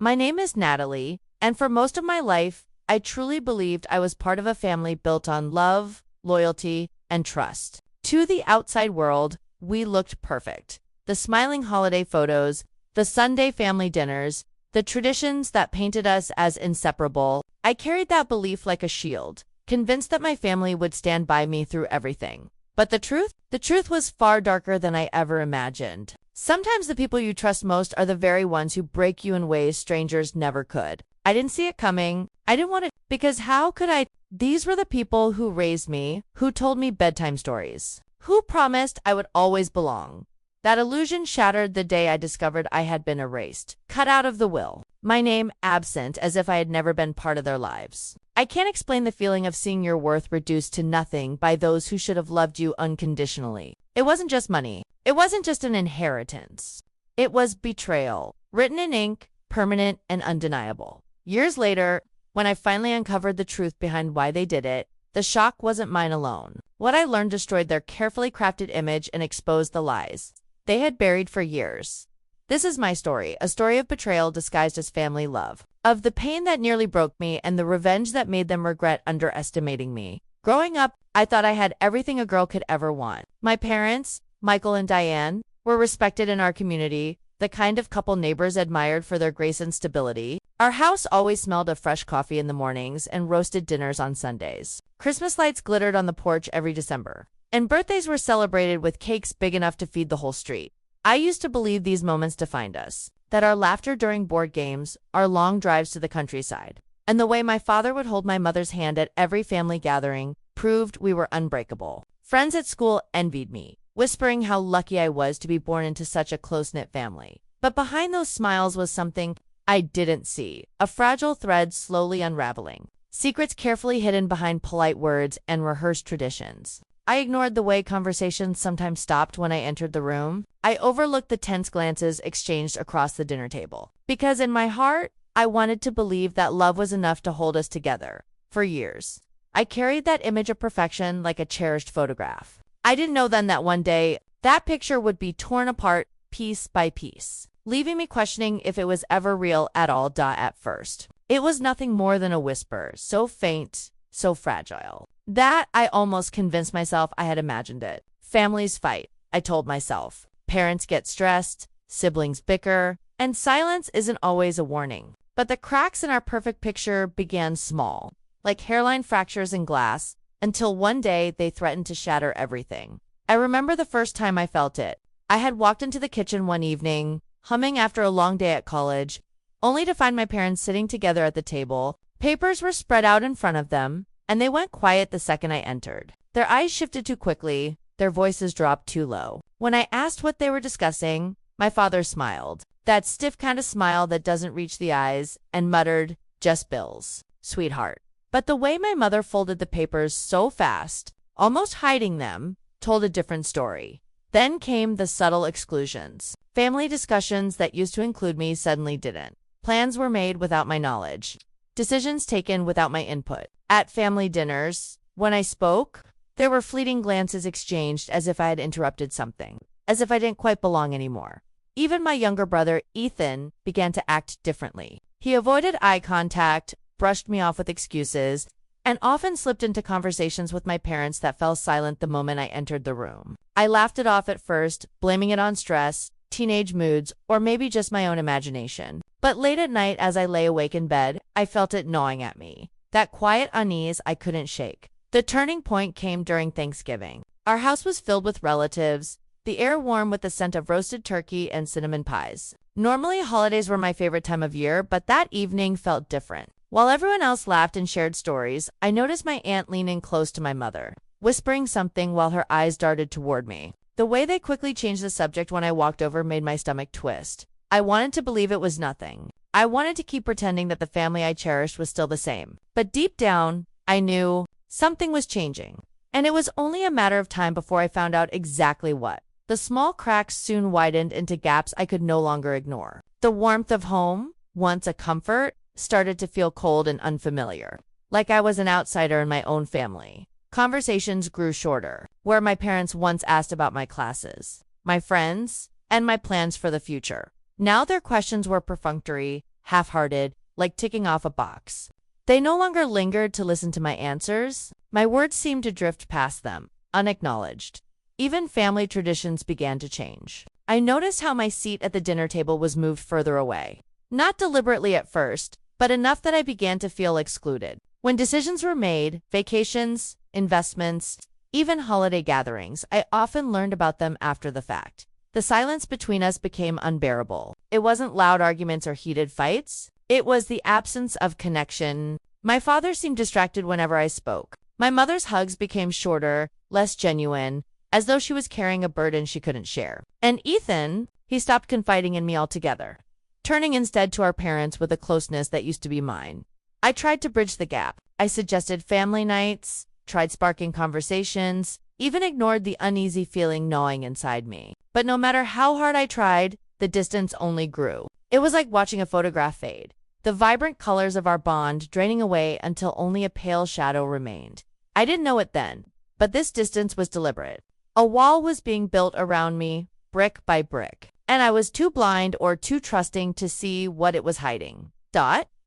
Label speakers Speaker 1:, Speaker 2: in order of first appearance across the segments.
Speaker 1: My name is Natalie, and for most of my life, I truly believed I was part of a family built on love, loyalty, and trust. To the outside world, we looked perfect. The smiling holiday photos, the Sunday family dinners, the traditions that painted us as inseparable. I carried that belief like a shield, convinced that my family would stand by me through everything. But the truth was far darker than I ever imagined. Sometimes the people you trust most are the very ones who break you in ways strangers never could. I didn't see it coming. I didn't want it, because how could I? These were the people who raised me, who told me bedtime stories, who promised I would always belong. That illusion shattered the day I discovered I had been erased, cut out of the will, my name absent as if I had never been part of their lives. I can't explain the feeling of seeing your worth reduced to nothing by those who should have loved you unconditionally. It wasn't just money. It wasn't just an inheritance. It was betrayal, written in ink, permanent and undeniable. Years later, when I finally uncovered the truth behind why they did it, the shock wasn't mine alone. What I learned destroyed their carefully crafted image and exposed the lies they had buried for years. This is my story, a story of betrayal disguised as family love, of the pain that nearly broke me and the revenge that made them regret underestimating me. Growing up, I thought I had everything a girl could ever want. My parents, Michael and Diane, were respected in our community, the kind of couple neighbors admired for their grace and stability. Our house always smelled of fresh coffee in the mornings and roasted dinners on Sundays. Christmas lights glittered on the porch every December, and birthdays were celebrated with cakes big enough to feed the whole street. I used to believe these moments defined us, that our laughter during board games, our long drives to the countryside, and the way my father would hold my mother's hand at every family gathering proved we were unbreakable. Friends at school envied me, whispering how lucky I was to be born into such a close-knit family. But behind those smiles was something I didn't see, a fragile thread slowly unraveling, secrets carefully hidden behind polite words and rehearsed traditions. I ignored the way conversations sometimes stopped when I entered the room. I overlooked the tense glances exchanged across the dinner table, because in my heart, I wanted to believe that love was enough to hold us together. For years, I carried that image of perfection like a cherished photograph. I didn't know then that one day, that picture would be torn apart piece by piece, leaving me questioning if it was ever real at all. At first, it was nothing more than a whisper, so faint, so fragile, that I almost convinced myself I had imagined it. Families fight, I told myself. Parents get stressed, siblings bicker, and silence isn't always a warning. But the cracks in our perfect picture began small, like hairline fractures in glass, until one day they threatened to shatter everything. I remember the first time I felt it. I had walked into the kitchen one evening, humming after a long day at college, only to find my parents sitting together at the table. Papers were spread out in front of them, and they went quiet the second I entered. Their eyes shifted too quickly, their voices dropped too low. When I asked what they were discussing, my father smiled, that stiff kind of smile that doesn't reach the eyes, and muttered, "Just bills, sweetheart." But the way my mother folded the papers so fast, almost hiding them, told a different story. Then came the subtle exclusions. Family discussions that used to include me suddenly didn't. Plans were made without my knowledge. Decisions taken without my input. At family dinners, when I spoke, there were fleeting glances exchanged as if I had interrupted something, as if I didn't quite belong anymore. Even my younger brother, Ethan, began to act differently. He avoided eye contact, brushed me off with excuses, and often slipped into conversations with my parents that fell silent the moment I entered the room. I laughed it off at first, blaming it on stress, teenage moods, or maybe just my own imagination. But late at night, as I lay awake in bed, I felt it gnawing at me. That quiet unease I couldn't shake. The turning point came during Thanksgiving. Our house was filled with relatives, the air warm with the scent of roasted turkey and cinnamon pies. Normally, holidays were my favorite time of year, but that evening felt different. While everyone else laughed and shared stories, I noticed my aunt lean in close to my mother, whispering something while her eyes darted toward me. The way they quickly changed the subject when I walked over made my stomach twist. I wanted to believe it was nothing. I wanted to keep pretending that the family I cherished was still the same. But deep down, I knew something was changing. And it was only a matter of time before I found out exactly what. The small cracks soon widened into gaps I could no longer ignore. The warmth of home, once a comfort, started to feel cold and unfamiliar, like I was an outsider in my own family. Conversations grew shorter, where my parents once asked about my classes, my friends, and my plans for the future. Now their questions were perfunctory, half-hearted, like ticking off a box. They no longer lingered to listen to my answers. My words seemed to drift past them, unacknowledged. Even family traditions began to change. I noticed how my seat at the dinner table was moved further away. Not deliberately at first, but enough that I began to feel excluded. When decisions were made, vacations, investments, even holiday gatherings, I often learned about them after the fact. The silence between us became unbearable. It wasn't loud arguments or heated fights. It was the absence of connection. My father seemed distracted whenever I spoke. My mother's hugs became shorter, less genuine, as though she was carrying a burden she couldn't share. And Ethan, he stopped confiding in me altogether, turning instead to our parents with a closeness that used to be mine. I tried to bridge the gap. I suggested family nights, tried sparking conversations, even ignored the uneasy feeling gnawing inside me. But no matter how hard I tried, the distance only grew. It was like watching a photograph fade, the vibrant colors of our bond draining away until only a pale shadow remained. I didn't know it then, but this distance was deliberate. A wall was being built around me, brick by brick, and I was too blind or too trusting to see what it was hiding.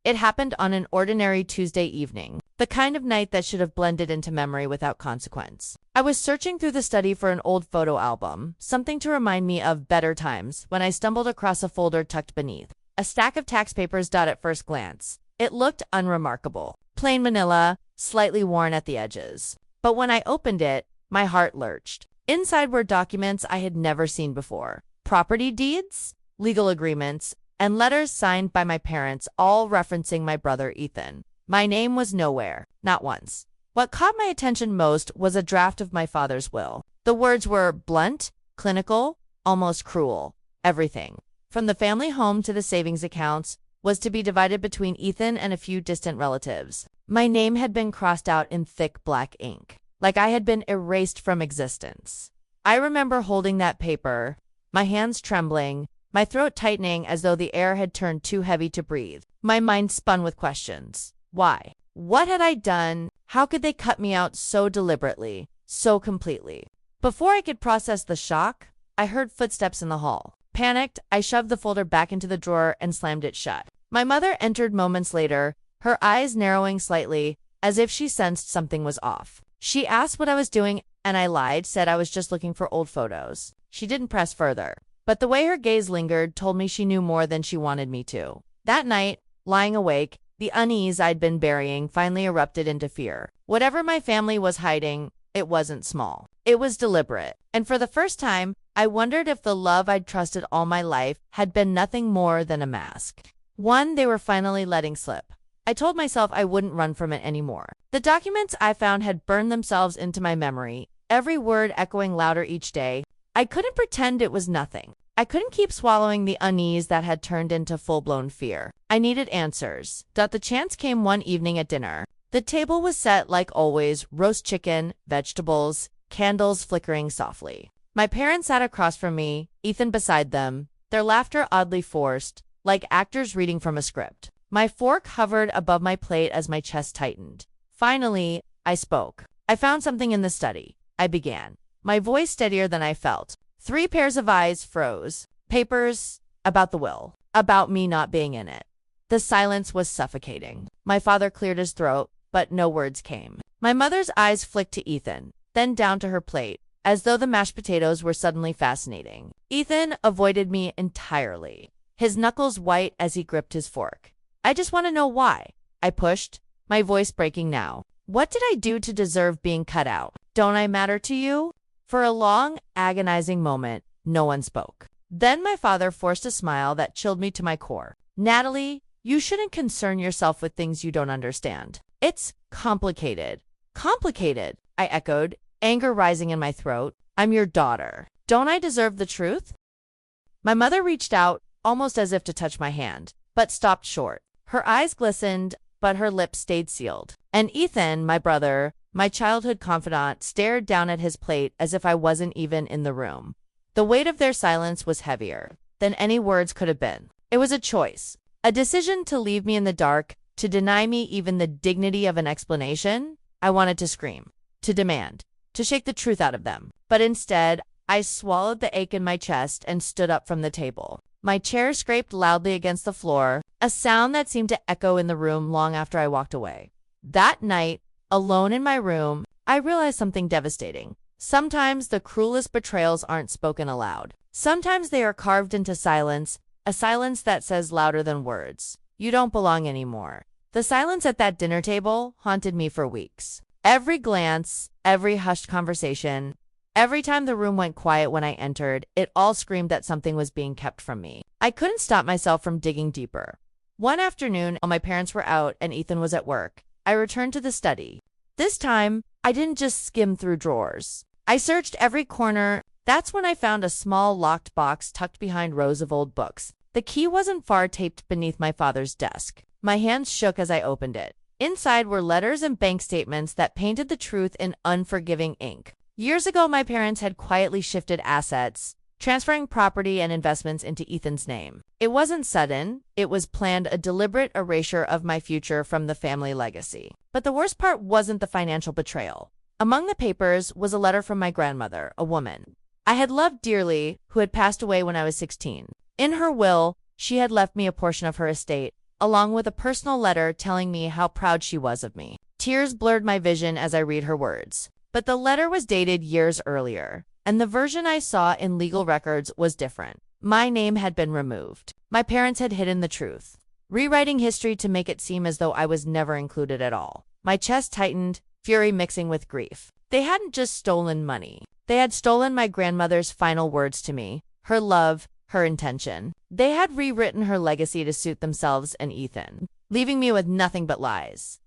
Speaker 1: It happened on an ordinary Tuesday evening, the kind of night that should have blended into memory without consequence. I was searching through the study for an old photo album, something to remind me of better times, when I stumbled across a folder tucked beneath. A stack of tax papers. At first glance, it looked unremarkable. Plain manila, slightly worn at the edges. But when I opened it, my heart lurched. Inside were documents I had never seen before. Property deeds, legal agreements, and letters signed by my parents, all referencing my brother Ethan. My name was nowhere, not once. What caught my attention most was a draft of my father's will. The words were blunt, clinical, almost cruel. Everything, from the family home to the savings accounts, was to be divided between Ethan and a few distant relatives. My name had been crossed out in thick black ink, like I had been erased from existence. I remember holding that paper, my hands trembling, my throat tightening as though the air had turned too heavy to breathe. My mind spun with questions. Why? What had I done? How could they cut me out so deliberately, so completely? Before I could process the shock, I heard footsteps in the hall. Panicked, I shoved the folder back into the drawer and slammed it shut. My mother entered moments later, her eyes narrowing slightly, as if she sensed something was off. She asked what I was doing, and I lied, said I was just looking for old photos. She didn't press further, but the way her gaze lingered told me she knew more than she wanted me to. That night, lying awake, the unease I'd been burying finally erupted into fear. Whatever my family was hiding, it wasn't small. It was deliberate. And for the first time, I wondered if the love I'd trusted all my life had been nothing more than a mask. One they were finally letting slip. I told myself I wouldn't run from it anymore. The documents I found had burned themselves into my memory, every word echoing louder each day. I couldn't pretend it was nothing. I couldn't keep swallowing the unease that had turned into full-blown fear. I needed answers. The chance came one evening at dinner. The table was set like always, roast chicken, vegetables, candles flickering softly. My parents sat across from me, Ethan beside them, their laughter oddly forced, like actors reading from a script. My fork hovered above my plate as my chest tightened. Finally, I spoke. I found something in the study. I began, my voice steadier than I felt. 3 pairs of eyes froze. Papers about the will, about me not being in it. The silence was suffocating. My father cleared his throat, but no words came. My mother's eyes flicked to Ethan, then down to her plate, as though the mashed potatoes were suddenly fascinating. Ethan avoided me entirely, his knuckles white as he gripped his fork. I just want to know why. I pushed, my voice breaking now. What did I do to deserve being cut out? Don't I matter to you? For a long, agonizing moment, no one spoke. Then my father forced a smile that chilled me to my core. Natalie, you shouldn't concern yourself with things you don't understand. It's complicated. Complicated, I echoed, anger rising in my throat. I'm your daughter. Don't I deserve the truth? My mother reached out, almost as if to touch my hand, but stopped short. Her eyes glistened, but her lips stayed sealed. And Ethan, my brother, my childhood confidant, stared down at his plate as if I wasn't even in the room. The weight of their silence was heavier than any words could have been. It was a choice, a decision to leave me in the dark, to deny me even the dignity of an explanation. I wanted to scream, to demand, to shake the truth out of them. But instead, I swallowed the ache in my chest and stood up from the table. My chair scraped loudly against the floor, a sound that seemed to echo in the room long after I walked away. That night, alone in my room, I realized something devastating. Sometimes the cruelest betrayals aren't spoken aloud. Sometimes they are carved into silence, a silence that says louder than words. You don't belong anymore. The silence at that dinner table haunted me for weeks. Every glance, every hushed conversation, every time the room went quiet when I entered, it all screamed that something was being kept from me. I couldn't stop myself from digging deeper. One afternoon, while my parents were out and Ethan was at work, I returned to the study. This time, I didn't just skim through drawers. I searched every corner. That's when I found a small locked box tucked behind rows of old books. The key wasn't far, taped beneath my father's desk. My hands shook as I opened it. Inside were letters and bank statements that painted the truth in unforgiving ink. Years ago, my parents had quietly shifted assets, transferring property and investments into Ethan's name. It wasn't sudden, it was planned, a deliberate erasure of my future from the family legacy. But the worst part wasn't the financial betrayal. Among the papers was a letter from my grandmother, a woman I had loved dearly, who had passed away when I was 16. In her will, she had left me a portion of her estate, along with a personal letter telling me how proud she was of me. Tears blurred my vision as I read her words. But the letter was dated years earlier, and the version I saw in legal records was different. My name had been removed. My parents had hidden the truth, rewriting history to make it seem as though I was never included at all. My chest tightened, fury mixing with grief. They hadn't just stolen money. They had stolen my grandmother's final words to me, her love, her intention. They had rewritten her legacy to suit themselves and Ethan, leaving me with nothing but lies.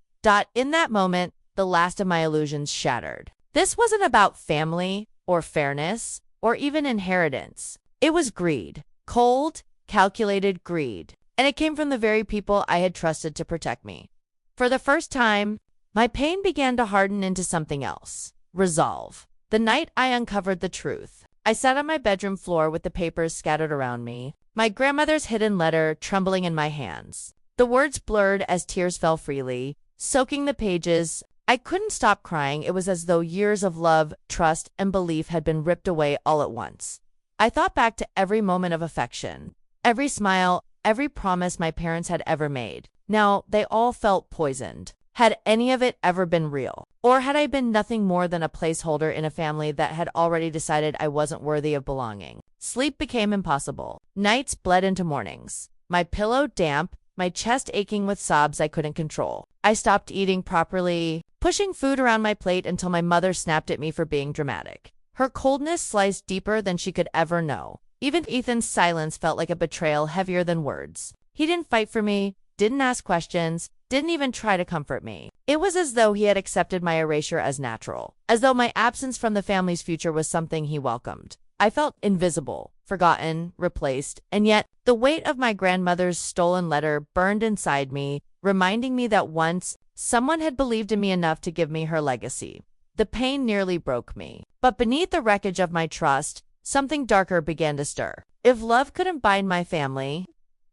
Speaker 1: In that moment, the last of my illusions shattered. This wasn't about family, or fairness, or even inheritance. It was greed. Cold, calculated greed. And it came from the very people I had trusted to protect me. For the first time, my pain began to harden into something else. Resolve. The night I uncovered the truth, I sat on my bedroom floor with the papers scattered around me, my grandmother's hidden letter trembling in my hands. The words blurred as tears fell freely, soaking the pages. I couldn't stop crying. It was as though years of love, trust, and belief had been ripped away all at once. I thought back to every moment of affection, every smile, every promise my parents had ever made. Now, they all felt poisoned. Had any of it ever been real? Or had I been nothing more than a placeholder in a family that had already decided I wasn't worthy of belonging? Sleep became impossible. Nights bled into mornings. My pillow damp, my chest aching with sobs I couldn't control. I stopped eating properly, pushing food around my plate until my mother snapped at me for being dramatic. Her coldness sliced deeper than she could ever know. Even Ethan's silence felt like a betrayal heavier than words. He didn't fight for me, didn't ask questions, didn't even try to comfort me. It was as though he had accepted my erasure as natural, as though my absence from the family's future was something he welcomed. I felt invisible, forgotten, replaced, and yet the weight of my grandmother's stolen letter burned inside me, reminding me that once someone had believed in me enough to give me her legacy. The pain nearly broke me. But beneath the wreckage of my trust, something darker began to stir. If love couldn't bind my family,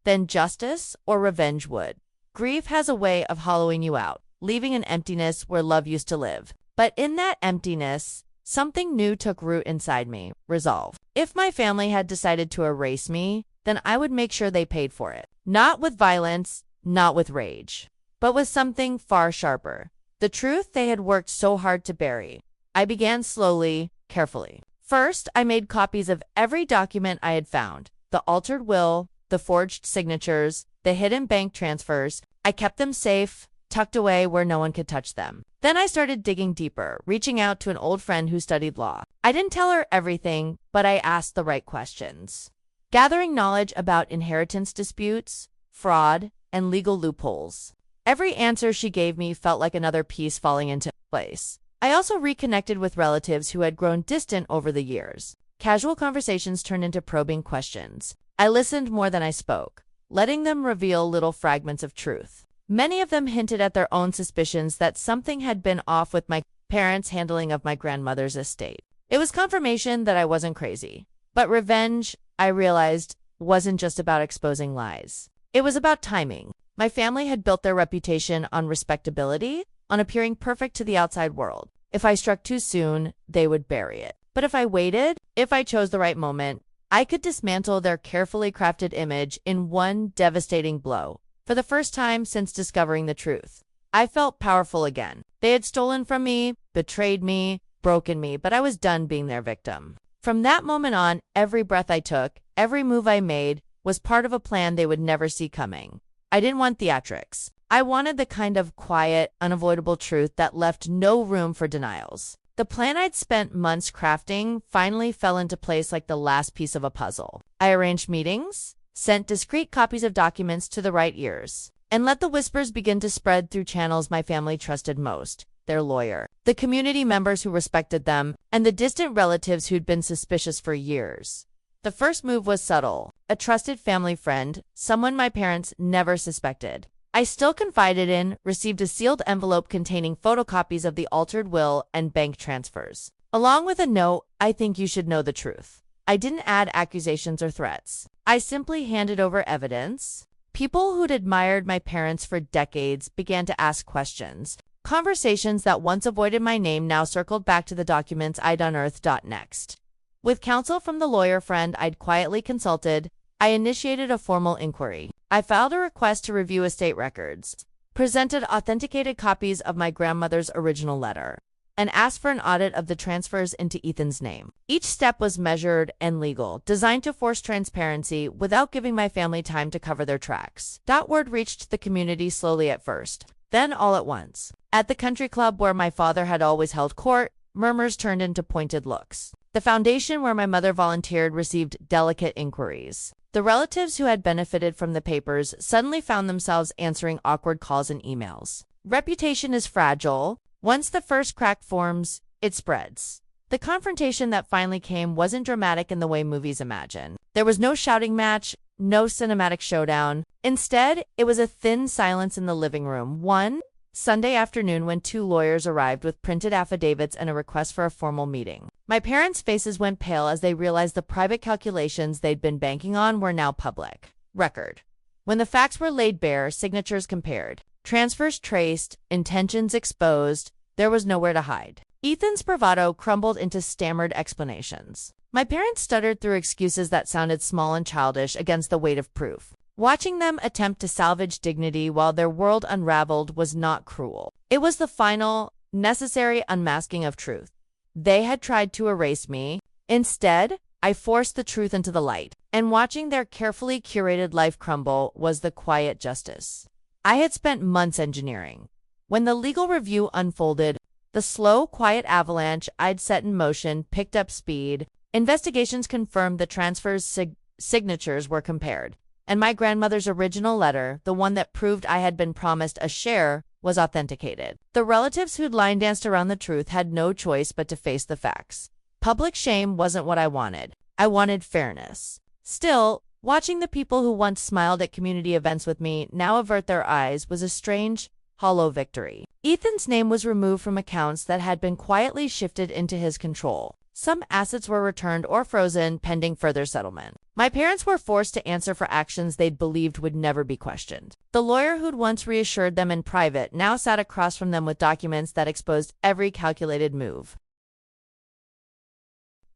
Speaker 1: then justice or revenge would. Grief has a way of hollowing you out, leaving an emptiness where love used to live. But in that emptiness, something new took root inside me. Resolve. If my family had decided to erase me, then I would make sure they paid for it. Not with violence, not with rage, but with something far sharper. The truth they had worked so hard to bury. I began slowly, carefully. First, I made copies of every document I had found. The altered will, the forged signatures, the hidden bank transfers. I kept them safe, tucked away where no one could touch them. Then I started digging deeper, reaching out to an old friend who studied law. I didn't tell her everything, but I asked the right questions, gathering knowledge about inheritance disputes, fraud, and legal loopholes. Every answer she gave me felt like another piece falling into place. I also reconnected with relatives who had grown distant over the years. Casual conversations turned into probing questions. I listened more than I spoke, letting them reveal little fragments of truth. Many of them hinted at their own suspicions that something had been off with my parents' handling of my grandmother's estate. It was confirmation that I wasn't crazy. But revenge, I realized, wasn't just about exposing lies. It was about timing. My family had built their reputation on respectability, on appearing perfect to the outside world. If I struck too soon, they would bury it. But if I waited, if I chose the right moment, I could dismantle their carefully crafted image in one devastating blow. For the first time since discovering the truth, I felt powerful again. They had stolen from me, betrayed me, broken me, but I was done being their victim. From that moment on, every breath I took, every move I made, was part of a plan they would never see coming. I didn't want theatrics. I wanted the kind of quiet, unavoidable truth that left no room for denials. The plan I'd spent months crafting finally fell into place like the last piece of a puzzle. I arranged meetings, sent discreet copies of documents to the right ears, and let the whispers begin to spread through channels my family trusted most: their lawyer, the community members who respected them, and the distant relatives who'd been suspicious for years. The first move was subtle: a trusted family friend, someone my parents never suspected, I still confided in, received a sealed envelope containing photocopies of the altered will and bank transfers, along with a note: "I think you should know the truth." I didn't add accusations or threats. I simply handed over evidence. People who'd admired my parents for decades began to ask questions. Conversations that once avoided my name now circled back to the documents I'd unearthed. Next, with counsel from the lawyer friend I'd quietly consulted, I initiated a formal inquiry. I filed a request to review estate records, presented authenticated copies of my grandmother's original letter, and asked for an audit of the transfers into Ethan's name. Each step was measured and legal, designed to force transparency without giving my family time to cover their tracks. That word reached the community slowly at first, then all at once. At the country club where my father had always held court, murmurs turned into pointed looks. The foundation where my mother volunteered received delicate inquiries. The relatives who had benefited from the papers suddenly found themselves answering awkward calls and emails. Reputation is fragile. Once the first crack forms, it spreads. The confrontation that finally came wasn't dramatic in the way movies imagine. There was no shouting match, no cinematic showdown. Instead, it was a thin silence in the living room. One Sunday afternoon when two lawyers arrived with printed affidavits and a request for a formal meeting. My parents' faces went pale as they realized the private calculations they'd been banking on were now public record. When the facts were laid bare, signatures compared, transfers traced, intentions exposed, there was nowhere to hide. Ethan's bravado crumbled into stammered explanations. My parents stuttered through excuses that sounded small and childish against the weight of proof. Watching them attempt to salvage dignity while their world unraveled was not cruel. It was the final, necessary unmasking of truth. They had tried to erase me. Instead, I forced the truth into the light, and watching their carefully curated life crumble was the quiet justice I had spent months engineering. When the legal review unfolded, the slow, quiet avalanche I'd set in motion picked up speed. Investigations confirmed the transfers' signatures were compared, and my grandmother's original letter, the one that proved I had been promised a share, was authenticated. The relatives who'd line danced around the truth had no choice but to face the facts. Public shame wasn't what I wanted. I wanted fairness. Still, watching the people who once smiled at community events with me now avert their eyes was a strange, hollow victory. Ethan's name was removed from accounts that had been quietly shifted into his control. Some assets were returned or frozen pending further settlement. My parents were forced to answer for actions they'd believed would never be questioned. The lawyer who'd once reassured them in private now sat across from them with documents that exposed every calculated move.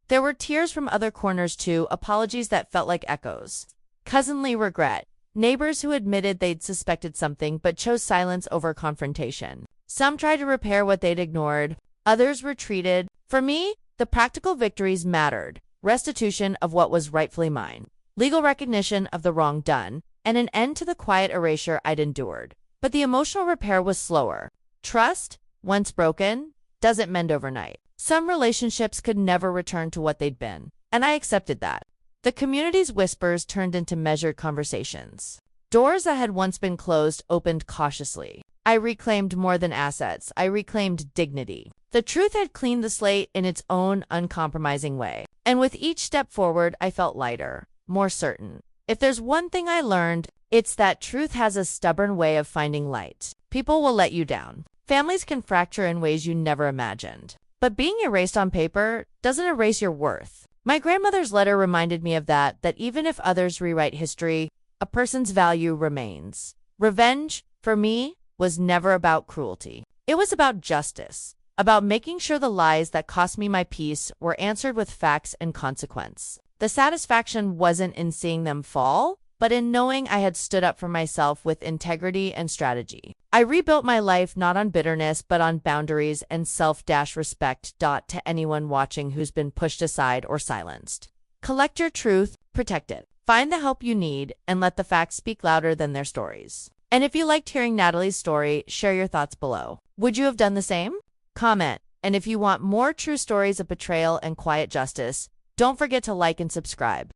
Speaker 1: There were tears from other corners too, apologies that felt like echoes, cousinly regret, neighbors who admitted they'd suspected something but chose silence over confrontation. Some tried to repair what they'd ignored, others retreated. For me, the practical victories mattered: restitution of what was rightfully mine, legal recognition of the wrong done, and an end to the quiet erasure I'd endured. But the emotional repair was slower. Trust, once broken, doesn't mend overnight. Some relationships could never return to what they'd been, and I accepted that. The community's whispers turned into measured conversations. Doors that had once been closed opened cautiously. I reclaimed more than assets. I reclaimed dignity. The truth had cleaned the slate in its own uncompromising way. And with each step forward, I felt lighter, more certain. If there's one thing I learned, it's that truth has a stubborn way of finding light. People will let you down. Families can fracture in ways you never imagined. But being erased on paper doesn't erase your worth. My grandmother's letter reminded me of that even if others rewrite history, a person's value remains. Revenge, for me, was never about cruelty. It was about justice, about making sure the lies that cost me my peace were answered with facts and consequence. The satisfaction wasn't in seeing them fall, but in knowing I had stood up for myself with integrity and strategy. I rebuilt my life not on bitterness, but on boundaries and self-respect. To anyone watching who's been pushed aside or silenced, collect your truth, protect it. Find the help you need, and let the facts speak louder than their stories. And if you liked hearing Natalie's story, share your thoughts below. Would you have done the same? Comment. And if you want more true stories of betrayal and quiet justice, don't forget to like and subscribe.